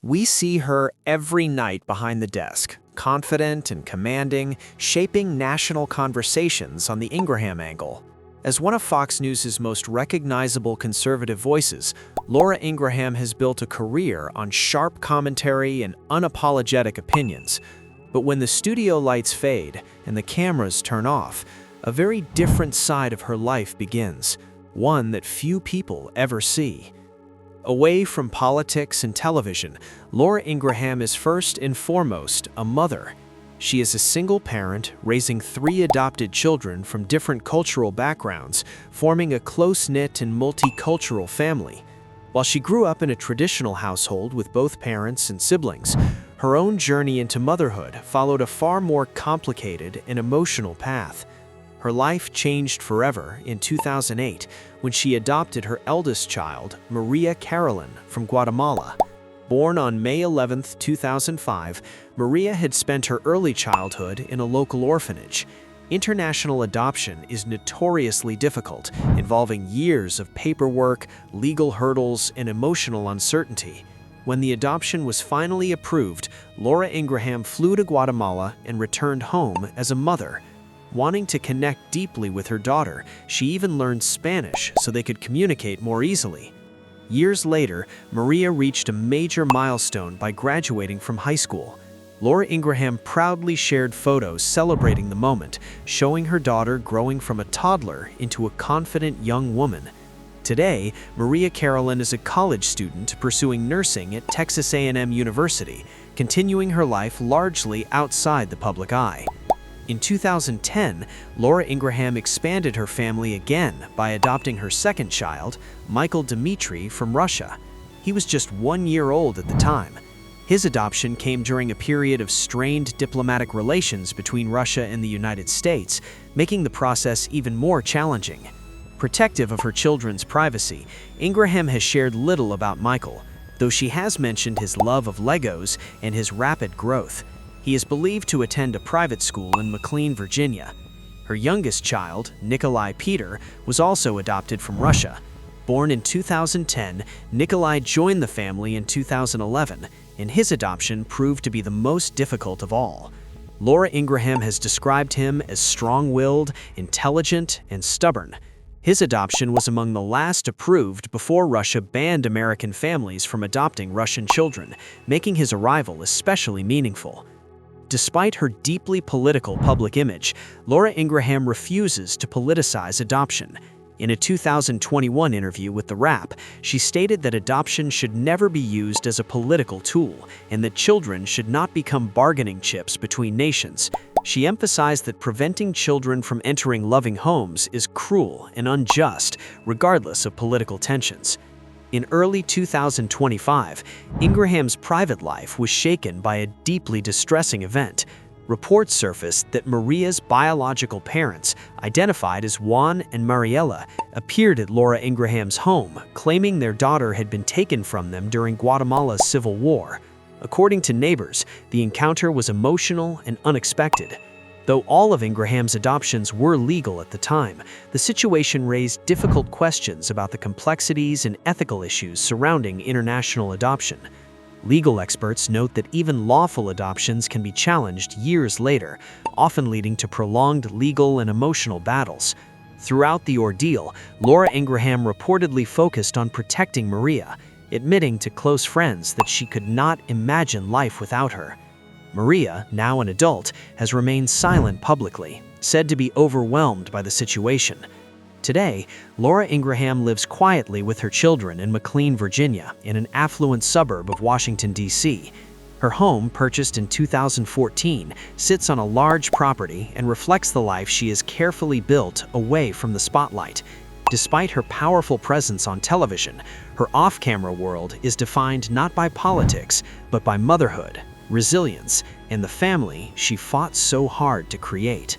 We see her every night behind the desk, confident and commanding, shaping national conversations on the Ingraham angle. As one of Fox News' most recognizable conservative voices, Laura Ingraham has built a career on sharp commentary and unapologetic opinions. But when the studio lights fade and the cameras turn off, a very different side of her life begins, one that few people ever see. Away from politics and television, Laura Ingraham is first and foremost a mother. She is a single parent raising 3 adopted children from different cultural backgrounds, forming a close-knit and multicultural family. While she grew up in a traditional household with both parents and siblings, her own journey into motherhood followed a far more complicated and emotional path. Her life changed forever in 2008 when she adopted her eldest child, Maria Carolyn, from Guatemala. Born on May 11, 2005, Maria had spent her early childhood in a local orphanage. International adoption is notoriously difficult, involving years of paperwork, legal hurdles, and emotional uncertainty. When the adoption was finally approved, Laura Ingraham flew to Guatemala and returned home as a mother. Wanting to connect deeply with her daughter, she even learned Spanish so they could communicate more easily. Years later, Maria reached a major milestone by graduating from high school. Laura Ingraham proudly shared photos celebrating the moment, showing her daughter growing from a toddler into a confident young woman. Today, Maria Carolyn is a college student pursuing nursing at Texas A&M University, continuing her life largely outside the public eye. In 2010, Laura Ingraham expanded her family again by adopting her second child, Michael Dmitry, from Russia. He was just 1 year old at the time. His adoption came during a period of strained diplomatic relations between Russia and the United States, making the process even more challenging. Protective of her children's privacy, Ingraham has shared little about Michael, though she has mentioned his love of Legos and his rapid growth. He is believed to attend a private school in McLean, Virginia. Her youngest child, Nikolai Peter, was also adopted from Russia. Born in 2010, Nikolai joined the family in 2011, and his adoption proved to be the most difficult of all. Laura Ingraham has described him as strong-willed, intelligent, and stubborn. His adoption was among the last approved before Russia banned American families from adopting Russian children, making his arrival especially meaningful. Despite her deeply political public image, Laura Ingraham refuses to politicize adoption. In a 2021 interview with The Wrap, she stated that adoption should never be used as a political tool and that children should not become bargaining chips between nations. She emphasized that preventing children from entering loving homes is cruel and unjust, regardless of political tensions. In early 2025, Ingraham's private life was shaken by a deeply distressing event. Reports surfaced that Maria's biological parents, identified as Juan and Mariela, appeared at Laura Ingraham's home, claiming their daughter had been taken from them during Guatemala's civil war. According to neighbors, the encounter was emotional and unexpected. Though all of Ingraham's adoptions were legal at the time, the situation raised difficult questions about the complexities and ethical issues surrounding international adoption. Legal experts note that even lawful adoptions can be challenged years later, often leading to prolonged legal and emotional battles. Throughout the ordeal, Laura Ingraham reportedly focused on protecting Maria, admitting to close friends that she could not imagine life without her. Maria, now an adult, has remained silent publicly, said to be overwhelmed by the situation. Today, Laura Ingraham lives quietly with her children in McLean, Virginia, in an affluent suburb of Washington, D.C. Her home, purchased in 2014, sits on a large property and reflects the life she has carefully built away from the spotlight. Despite her powerful presence on television, her off-camera world is defined not by politics, but by motherhood, resilience, and the family she fought so hard to create.